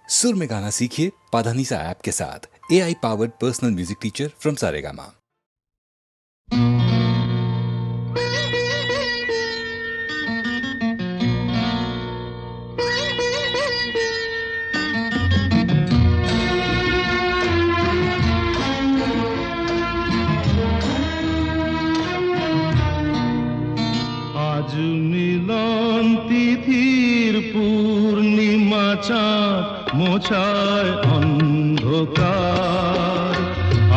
सुर में गाना सीखिए पाधानीसा ऐप के साथ। AI powered personal music teacher from Saregama. आज मिलन तिथिर पूर्णिमा चाँद মোছায় অন্ধকার।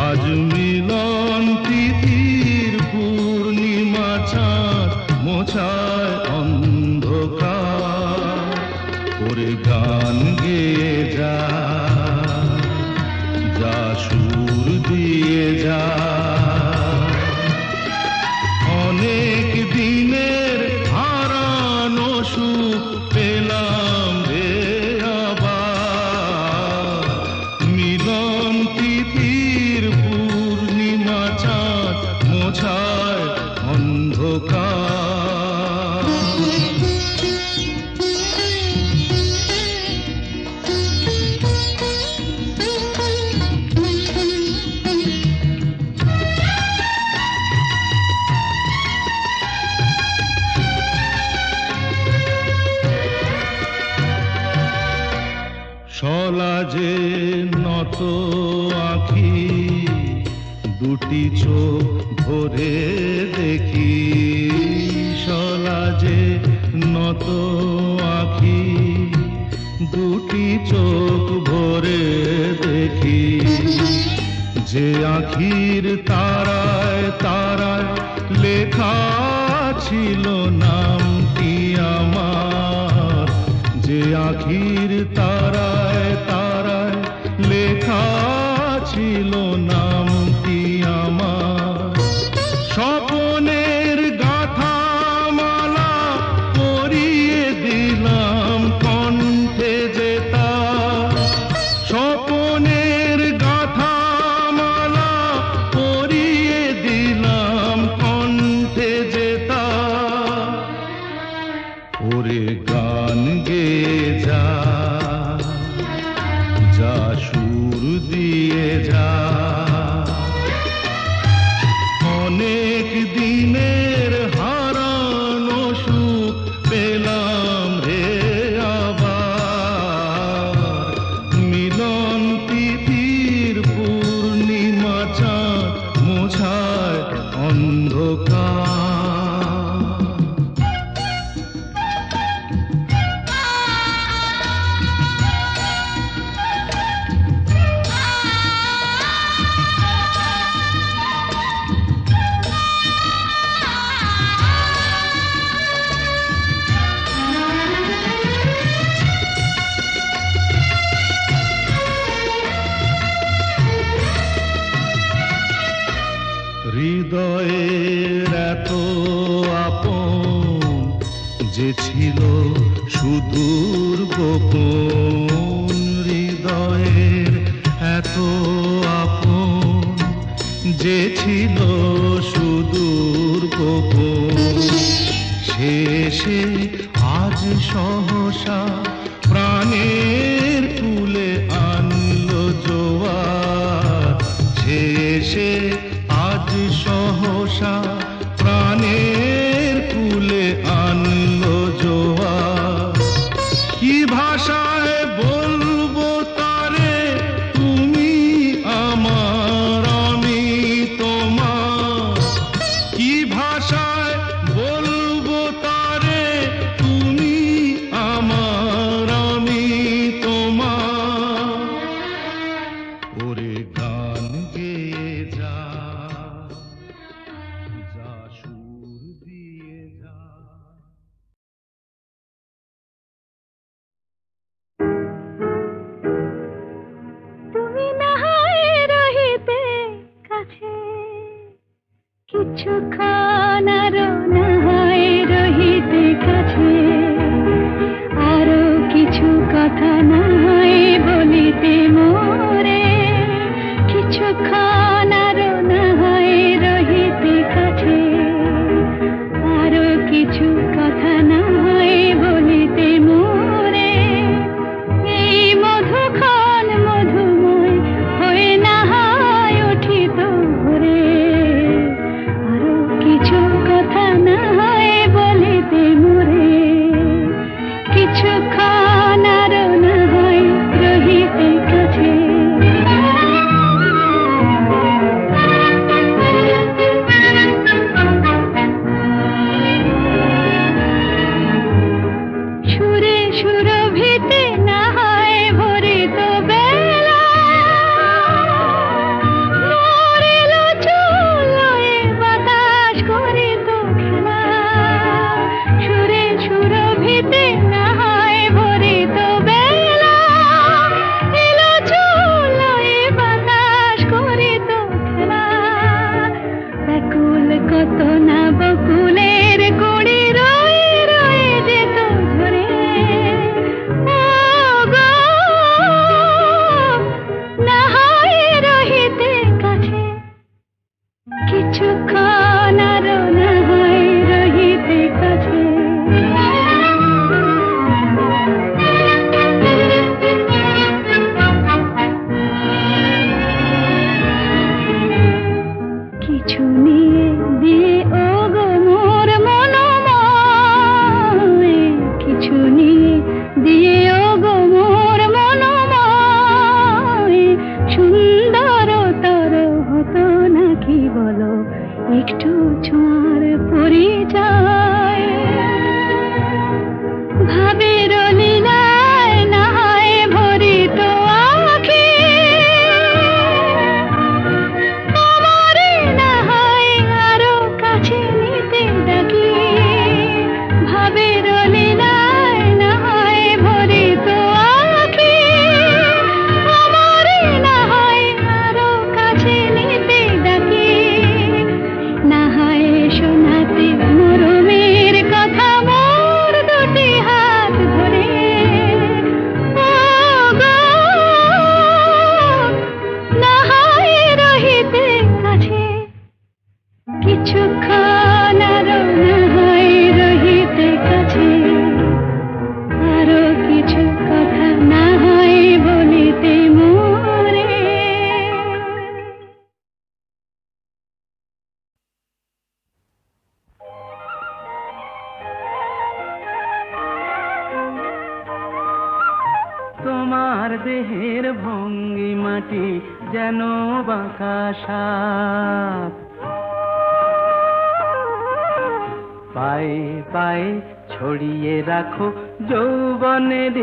আজ মিলন তিথির পূর্ণিমা চাঁদ মোছায় অন্ধকার। ওরে গান গেয়ে যা, যা সুর দিয়ে যা, অনেক দিনের হারানো সুখ পেলাম রে আবার। মিলন তিথির পূর্ণিমা চাঁদ মোছায় অন্ধকার। সলাজে নত আঁখি দুটি চোখ ভরে দেখি। সলাজে নত আঁখি দুটি চোখ ভরে দেখি। যে আঁখির তারায় তারায় লেখা ছিল নামটি আমার। যে আঁখির তারায় তারায় লেখা ছিল নামটি আমার। স্বপনের গাথা মালা পরিয়ে দিলাম কণ্ঠে যেতা। স্বপনের গাথা মালা পরিয়ে দিলাম কণ্ঠে যেতা। ওরে গান গেয়ে যা, যা সুর দিয়ে যা, অনেক দিনের হারানো সুখ পেলাম রে আবার। মিলন তিথির পূর্ণিমা চাঁদ মোছায় অন্ধকার। হৃদয়ের এত আপন যে ছিল সুদূর গোপন। হৃদয়ের এত আপন যে ছিল সুদূর গোপন। শেষে আজ সহসা প্রাণের কুলে আনলো জোয়ার। শেষে আজ সহসা প্রাণের কুলে আনলো জোয়ার। কি ভাষায় বলবো তারে তুমি আমার আমি তোমার। কি ভাষায় বলবো তারে তুমি আমার আমি তোমার। ওরে গান গেয়ে যা, যা সুর দিয়ে যা। তুমি না হয় রহিতে কাছে, কিছুক্ষণ আরো না হয় রহিতে কাছে। আরো কিছু কথা না হয় বলিতে মোরে। কিছুক্ষণ আরো না হয় রহিতে কাছে। আরো কিছু কথা না হয় বলিতে মোরে। এই মধু তোমার দেহের ভঙ্গিমাটি যেন বাঁকা সাপ। পায়ে পায়ে ছড়িয়ে রাখো যৌবনের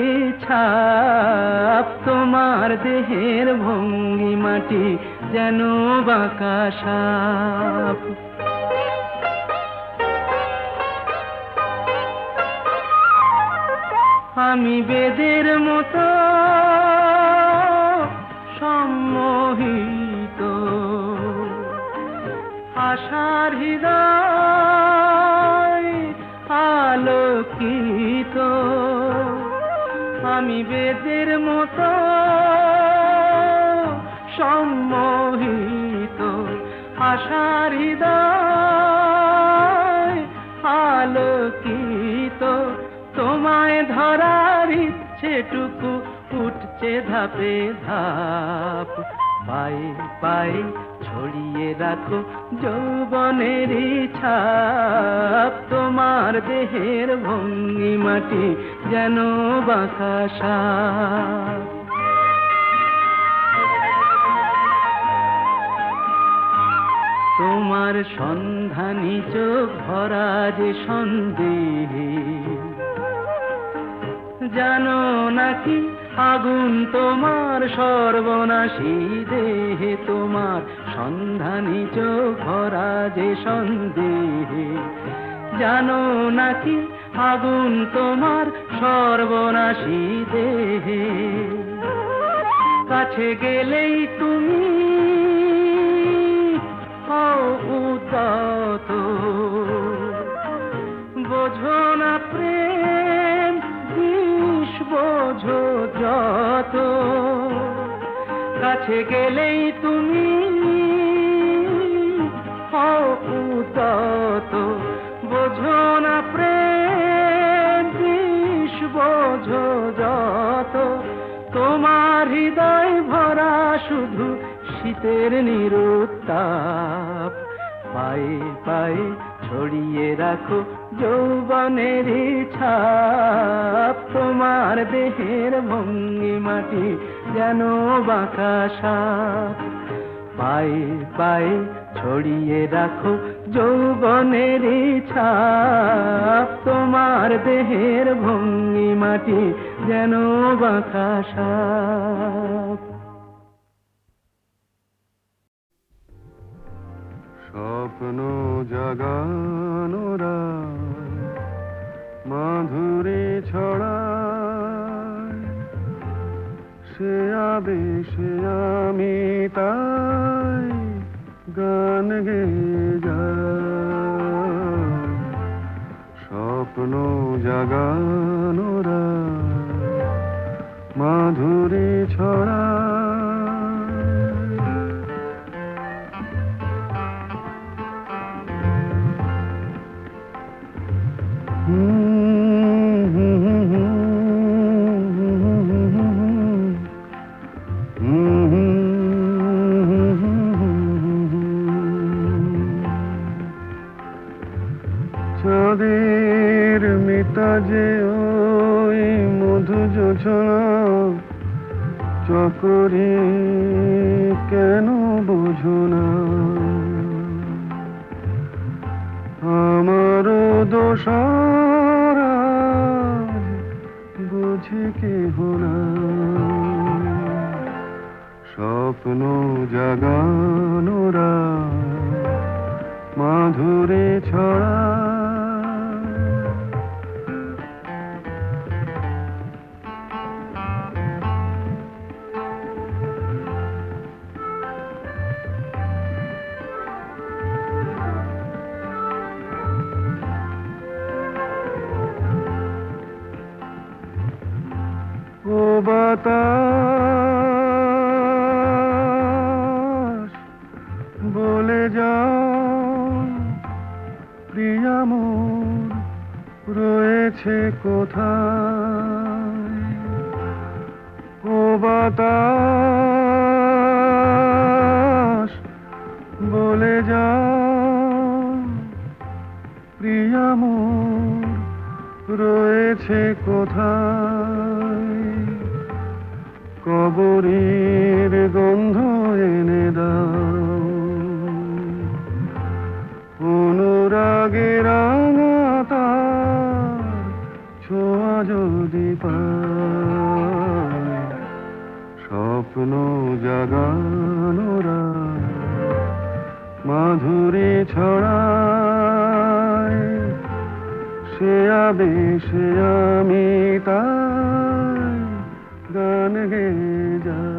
ছাপ, তোমার দেহের ভঙ্গিমাটি যেন বাঁকা সাপ। আমি বেদের মতো সম্মোহিত, আশার হৃদয় আলোকিত। আমি বেদের মতো সম্মোহিত, আশার হৃদয় আলোকিত। তোমায় ধরার ইচ্ছেটুকু উঠছে ধাপে ধাপ। পায়ে পায়ে ছড়িয়ে রাখো যৌবনের ছাপ, তোমার দেহের ভঙ্গিমাটি যেন বাঁকা সাপ। তোমার সন্ধানী চোখ ভরা যে সন্দেহে, জানো নাকি আগুন তোমার সর্বনাশী দেহে। তোমার সন্ধানী চোখ ভরা যে সন্দেহে, জানো নাকি আগুন তোমার সর্বনাশী দেহে। কাছে গেলেই তুমি হও উদাত, বোঝো না প্রেম বিষ বোঝো যত। কাছে গেলেই তুমি হও উদাত, বোঝো না প্রেম বিষ বোঝো যত। তোমার হৃদয় ভরা শুধু শীতের নিরুত্তাপ। পায়ে পায়ে ছড়িয়ে রাখো যৌবনের ছাপ, তোমার দেহের ভঙ্গিমাটি যেন বাঁকা সাপ। পায়ে পায়ে ছড়িয়ে রাখো যৌবনের ছাপ, তোমার দেহের ভঙ্গিমাটি যেন বাঁকা সাপ। স্বপ্ন জাগানোরা মাধুরী ছড়ায়, সে আবেশে আমি তাই গান গেয়ে যাই। স্বপ্ন জাগানোরা মাধুরী ছড়ায়। চাঁদের মিতাজে ওই মধু জোছনা চকরে কেন বোঝো না? আমারও দোষারা বুঝে কেহ না। স্বপ্ন জাগানোরা মাধুরী ছড়া। ও বাতাস বলে যাও প্রিয়া মোর রয়েছে কোথায়? ও বাতাস বলে যাও প্রিয়া মোর রয়েছে কোথায়? কবরের গন্ধ এনে দাও, অনুরাগে রাঙা তার ছোঁয়া যদি পায়, স্বপ্ন জাগানোরা মাধুরী ছড়ায়, সে আবেশে আমি তাই গান গেয়ে যাই।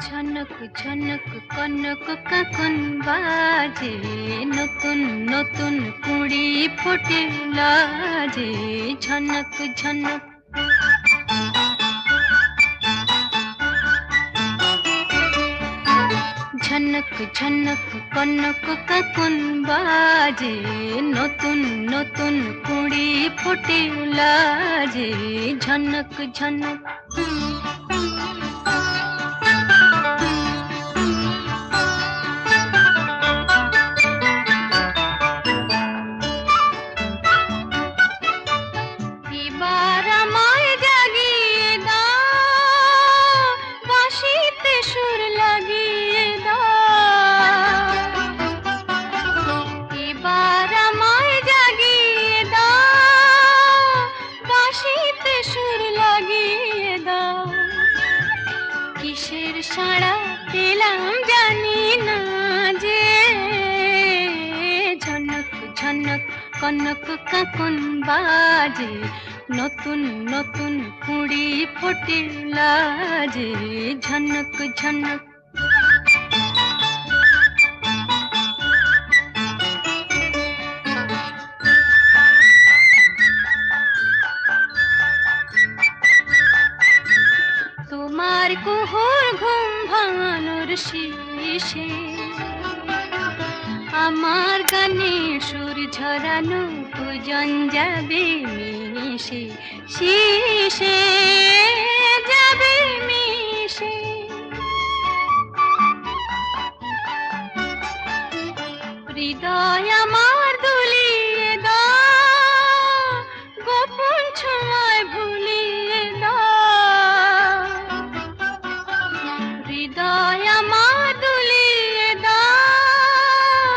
ঝনক ঝনক কনক কাকন বাজে, নতুন নতুন কুড়ি ফোটে লাজে। ঝনক ঝনক ঝনক ঝনক কনক কাকন বাজে, নতুন নতুন কুড়ি ফোটে লাজে। ঝনক ঝনক এবার আমায় জাগিয়ে দাও, বাঁশিতে সুর লাগিয়ে দাও। এবার আমায় জাগিয়ে দাও, বাঁশিতে সুর লাগিয়ে দাও। কিসের সাড়া পেলাম জানি না যে, ঝনক ঝনক কনক কাকন বাজে, নতুন নতুন কুড়ি ফোটে লাজে। ঝনক ঝনক তোমার কুহুর ঘুম ভাঙানোর শেষে, আমার গানে সুর ঝরানো পূজন যাবে মিশে, শিশে যাবে মিশে। হৃদয় আমার দুলিয়ে দাও, গোপন ছোঁয়ায় ভুলিয়ে দাও। হৃদয় আমার দুলিয়ে দাও,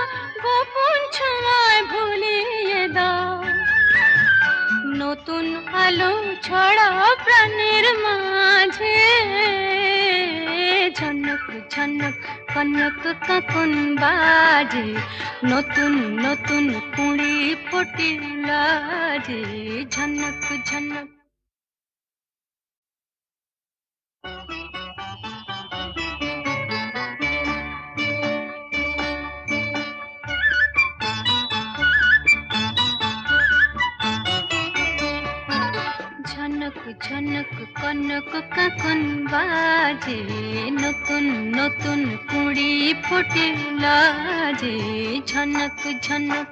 গোপন ছোঁয়ায় ভুলিয়ে দাও। নতুন আলো ছড়াও প্রাণের মাঝে, ঝনক ঝনক কনক কাকন বাজে, নতুন নতুন কুড়ি ফোটে লাজে। ঝনক ঝনক ঝনক ঝনক কনক কাকন বাজে, নতুন নতুন কুড়ি ফোটে লাজে। ঝনক ঝনক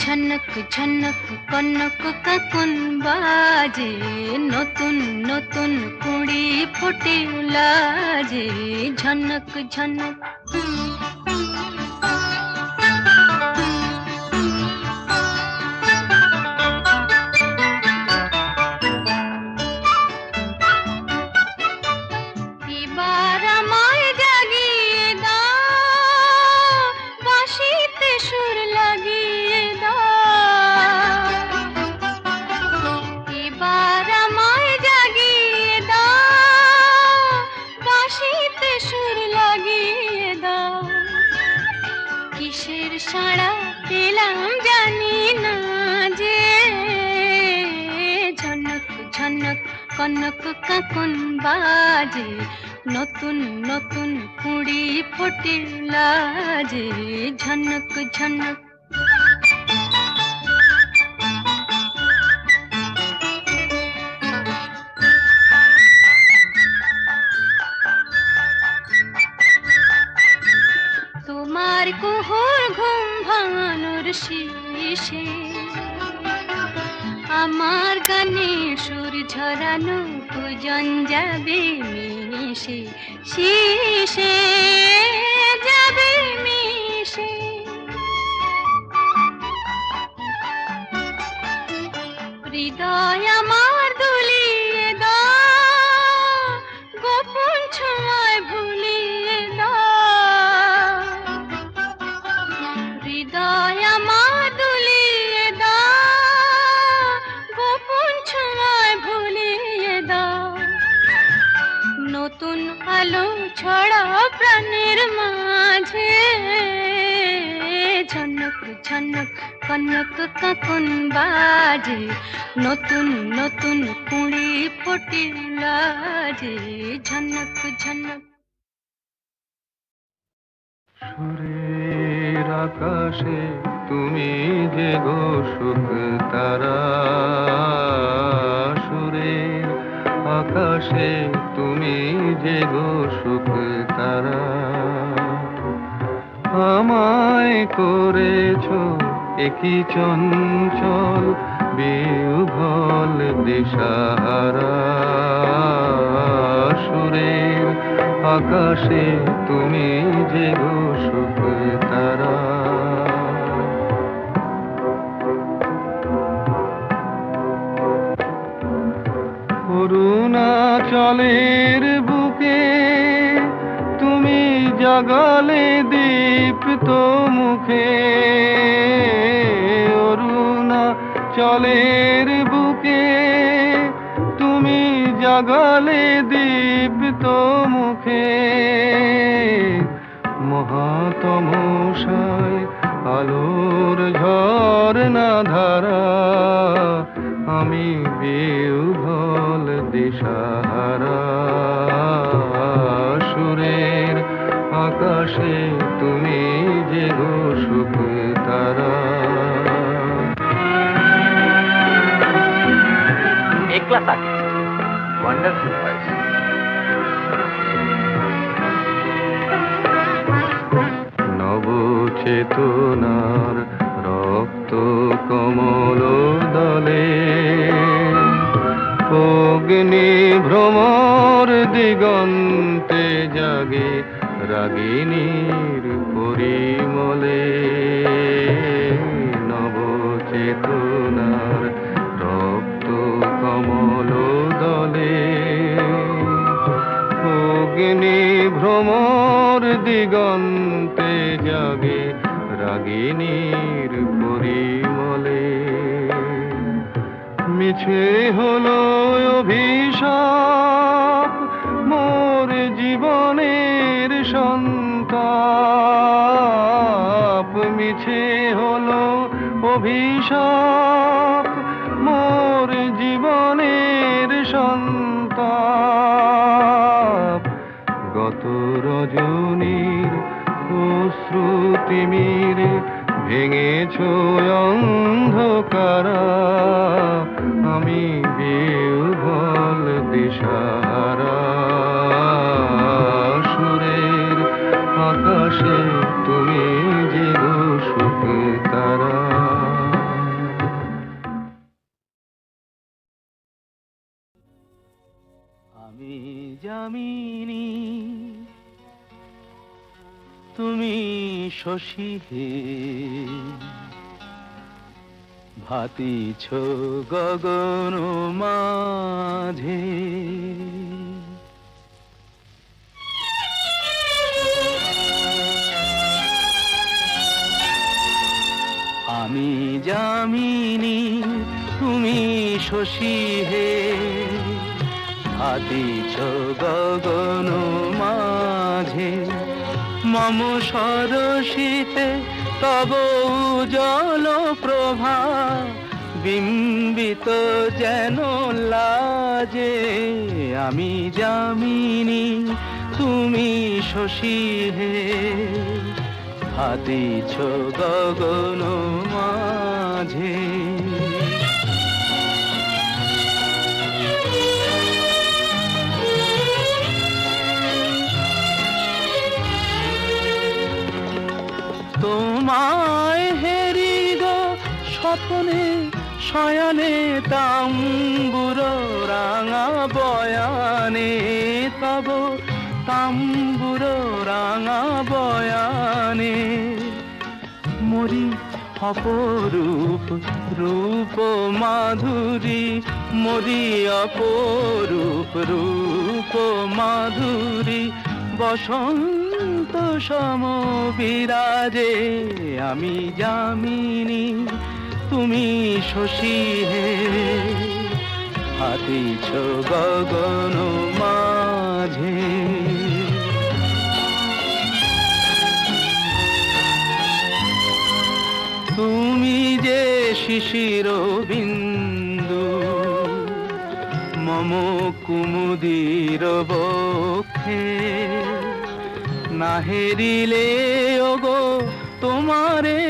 ঝনক ঝনক কনক কাকন বাজে, নতুন নতুন কুড়ি ফোটে লাজে। ঝনক ঝনক এবার আমায় জাগিয়ে দাও, বাঁশিতে সুর লাগিয়ে দাও। এবার আমায় জাগিয়ে দাও, বাঁশিতে সুর লাগিয়ে দাও। কিসের সাড়া পেলাম জানি না যে, ঝনক ঝনক কনক কাকন বাজে, নতুন নতুন কুড়ি ফোটে লাজে। ঝনক ঝনক তোমার কুহুর ঘুম ভাঙা শীষে আমার গানে সুর ঝরানো পূজন যাবে মিশে শীষে যাবে মিশে হৃদয় আমার দুলিয়ে দাও গোপন ছোঁয়ায় ভুলিয়ে দাও হৃদয় আমার দুলিয়ে দাও গোপন ছোঁয়ায় ভুলিয়ে দাও নতুন আলো ছড়া প্রাণের মাঝে ঝনক ঝনক কনক কাকন বাজে নতুন নতুন কুড়ি ফোটে লাজে ঝনক ঝনক সুরের আকাশে তুমি যে গো সুখ তারা সুরের আকাশে তুমি যে গো সুখ তারা আমায় করেছো একই চঞ্চল বিহ্বল দিশাহারা সুরের আকাশে তুমি যে গো সুখ তারা অরুণাচলের বুকে তুমি জাগালে দীপ্ত মুখে অরুণাচলের বুকে তুমি জাগালে দীপ্ত মুখে মহাতমশায় আলোর ঝরনা ধারা আমি বিহ্বল দিশাহারা সুরের আকাশে তুমি যে গো সুখ তারা একলা থাকে ওয়ান্ডারফুল ভয়েস নবচেতনার রক্ত কমল দলে অগ্নি ভ্রমর দিগন্তে জাগে রাগিনীর পরিমলে নবচেতনার রক্ত কমল দলে অগ্নি ভ্রমর দিগন্তে জাগে রাগিনীর পরিমলে মিছে হলো অভিশাপ মোর জীবনের সন্তাপ মিছে হলো অভিশাপ মোর জীবনের সন্তাপ গত রজনীর অশ্রুতিমিরে ভেঙেছ অন্ধকারা আমি বিহ্বল দিশাহারা সুরের আকাশে তুমি যে গো সুখ তারা আমি জামিনী তুমি শশী হে ভাতিছ গগন মাঝে আমি যামিনী তুমি শশী হে ভাতিছ গগন মাঝে মম সরসিতে তব উজ্জ্বল প্রভা বিম্বিত যেন লাজে আমি যামিনী তুমি শশী হে ভাতিছ গগন মাঝে তোমায় হেরি শয়নে তাম্বুরো রাঙা বয়ানে তব তাম্বুরো রাঙা বয়ানে মরি অপরূপ রূপ মাধুরী মরি অপরূপ রূপ মাধুরী বসন্ত সম বিরাজে আমি যামিনী তুমি শশী হে হাতিছ গগন মাঝে তুমি যে শিশির বিন্দু মম কুমুদির বক্ষে না হেরিলে ওগো তোমারে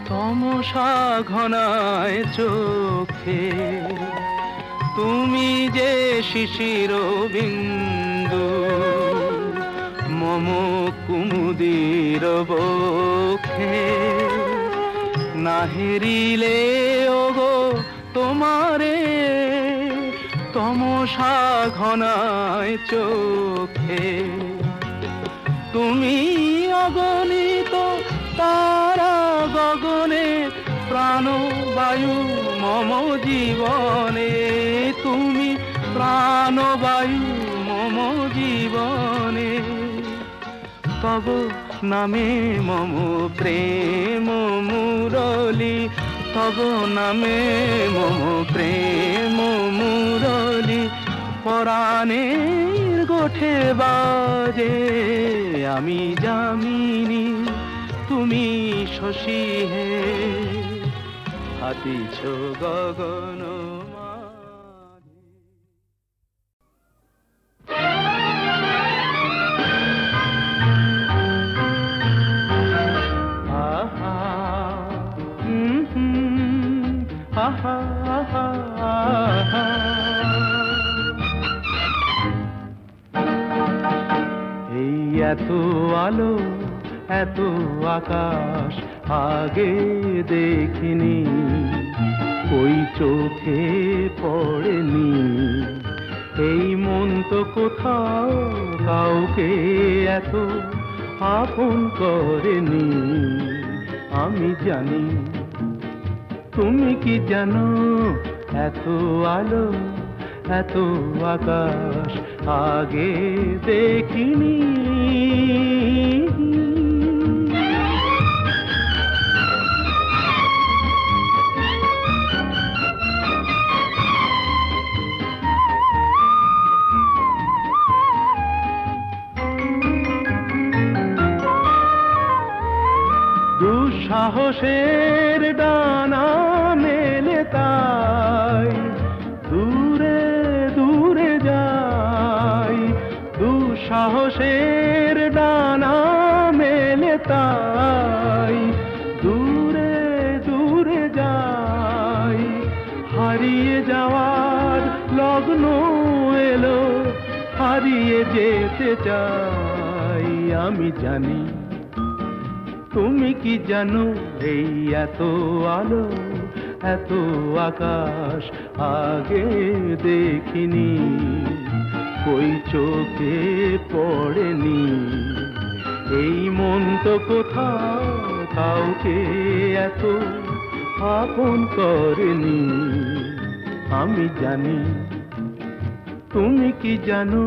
তমসা ঘনায় চোখে তুমি যে শিশির বিন্দু মম কুমুদির বক্ষে না হেরিলে ওগো তোমারে তমসা ঘনায় চোখে তুমি অগণিত তারা গগনে প্রাণবায়ু মম জীবনে তুমি প্রাণবায়ু মম জীবনে তব নামে মম প্রেম মুরলি তব নামে মম প্রেম মুরলি পরাণের গোঠে বাজে আমি যামিনী তুমি শশী হে হাতিছ গগন মাঝে। আহা আহা আহা আহা এই এত আলো এত আকাশ আগে দেখিনি ওই চোখে পড়েনি এই মন তো কোথাও কাউকে এত আপন করেনি আমি জানি তুমি কি জানো এত আলো এত আকাশ আগে দেখিনি দুঃসাহসের ডানা মেলে তাই দূরে দূরে যাই দুঃসাহসের ডানা মেলে তাই দূরে দূরে যাই হারিয়ে যাওয়ার লগ্ন এলো হারিয়ে যেতে চাই আমি জানি তুমি কি জানো এই এত আলো এত আকাশ আগে দেখিনি ওই চোখে পড়েনি এই মন তো কোথাও কাউকে এত আপন করেনি আমি জানি তুমি কি জানো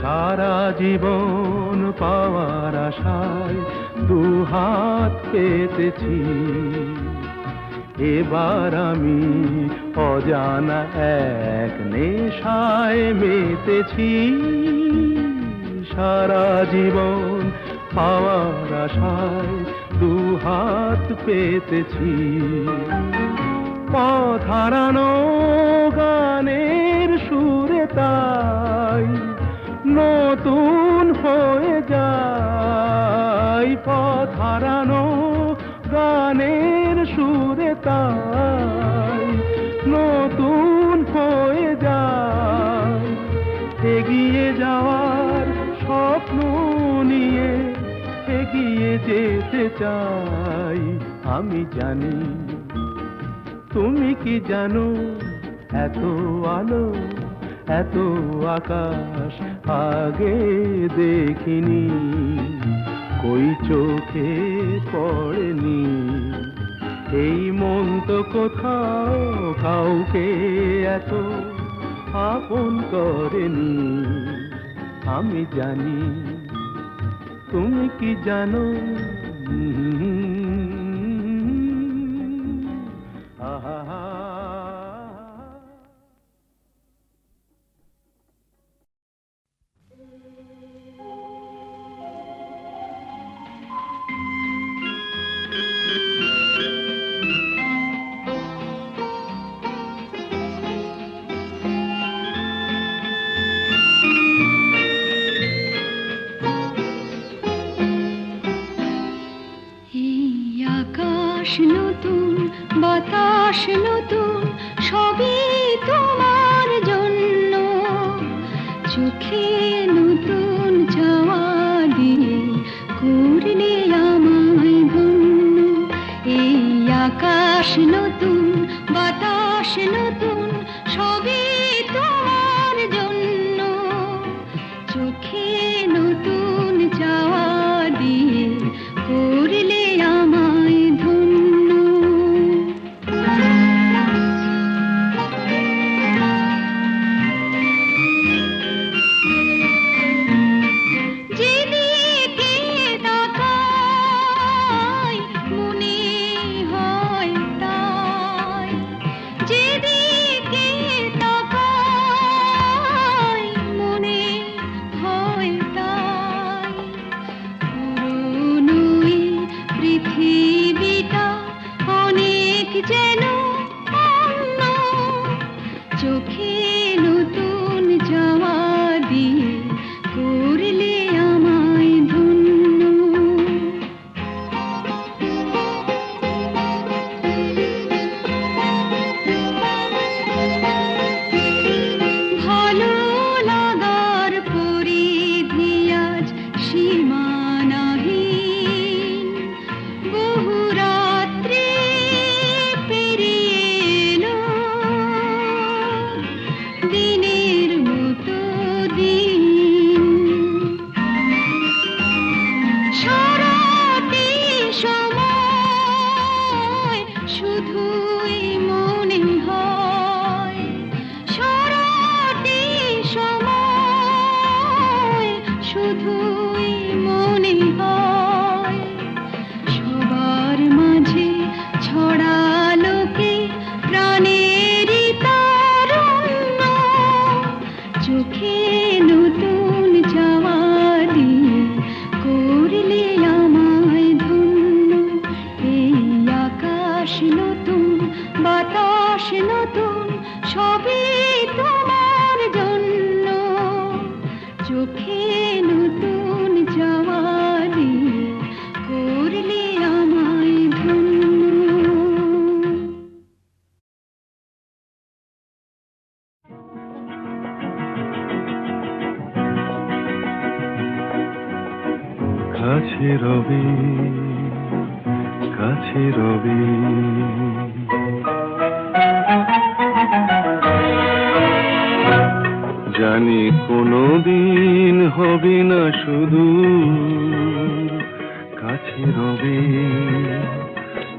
সারা জীবন পাওয়ার আশায় দুহাত পেতেছি এবার আমি অজানা এক নেশায় মেতেছি সারা জীবন পাওয়ার আশায় দুহাত পেতেছি পথ হারানো গানের সুরে তাই নতুন হয়ে যায় পথ হারানো গানের সুরে তাই নতুন হয়ে এগিয়ে যেতে চাই। আমি জানি তুমি কি জানো, এত আলো এত আকাশ আগে দেখিনি, কই চোখে পড়েনি। এই মন তো কোথাও কাউকে এত আপন করেনি। আমি জানি তুমি কি জানো, আহা। আকাশ নতুন বাতাস নতুন সবই তোমার জন্য, চোখে নতুন চাওয়া দিয়ে করলে আমায় ধন্য। এই আকাশ নতুন বাতাস নতুন সবই তোমার জন্য, চোখে নতুন চাওয়া দিয়ে করলে আমায় ধন্য। যেদিকে তাকাই মনে হয় তাই, যেদিকে তাকাই মনে হয় তাই। পুরনো এই পৃথিবীটা অনেক যেন অন্য, চোখে নতুন যাওয়া দিয়ে করলে আমায় ধন্য। ভালো লাগার পরিধি আজ সীমানাহীন, বহু রাত্রি পেরিয়ে এলো, দিনের মতো দিন। সারাটি সময় শুধুই মনে হয়, সারাটি সময় শুধুই মনে হয়। সবার মাঝে ছড়ালো কে প্রাণেরই তারুণ্য, চোখে নতুন চাওয়া দিয়ে করলে আমায় ধন্য। এই আকাশ নতুন বাতাস নতুন সবই তোমার জন্য, চোখে নতুন চাওয়া দিয়ে করলে আমায় ধন্য। কাছে রবি কাছে রবি, জানি কোনো দিন হবে না শুধু, কাছে রবি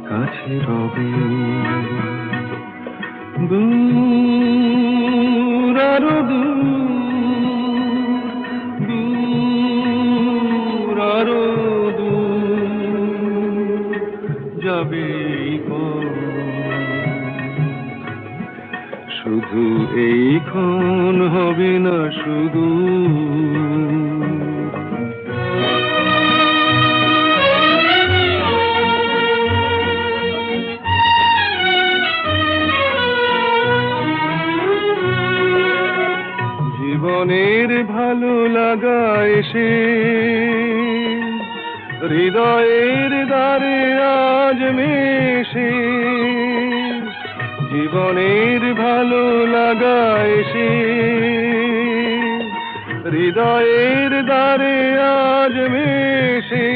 কাছে রবি। দূর আরো দূর, দূর আরো দূর যাবে শুধু এইক্ষণ হবে না শুধু। জীবনের ভালো লাগা এসে হৃদয়ের দ্বারে আজ মেশে, জীবনের ভালো লাগা এসে হৃদয়ের দ্বারে আজ মেশে।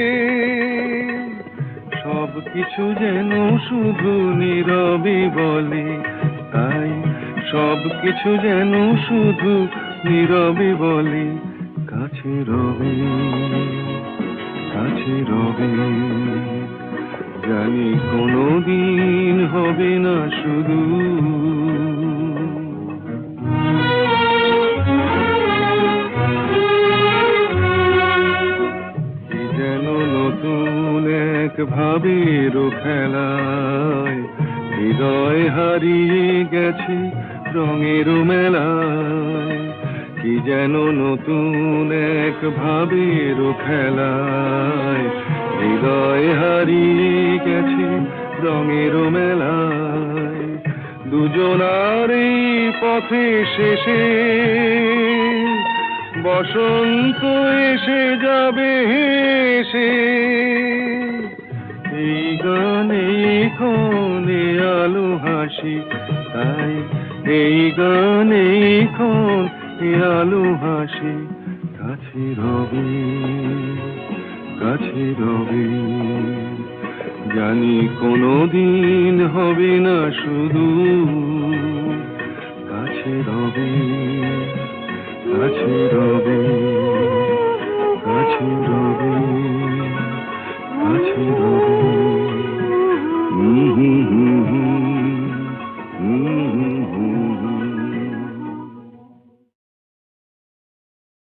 কিছু যেন শুধু নীরবে বলে, তাই সব কিছু যেন শুধু নীরবে বলে, কাছে রবে, কাছে রবে। জানি কোনোদিন হবে না শুধু। কি যেন নতুন এক ভাবের খেলায় হৃদয় হারিয়ে গেছে রঙের মেলায়। কি যেন নতুন এক ভাবের খেলায় হৃদয় হারিয়ে গেছে রঙের মেলায়। দুজনার এই পথে শেষে বসন্ত এসে যাবে হেসে। এই গানে ক্ষণে আলো হাসি, তাই এই গানে ক্ষণে আলো হাসি, কাছে রবে, কাছে রবে। জানি কোনোদিন হবে না শুধু, কাছে রবে, কাছে রবে, কাছে রবে, কাছে রবে।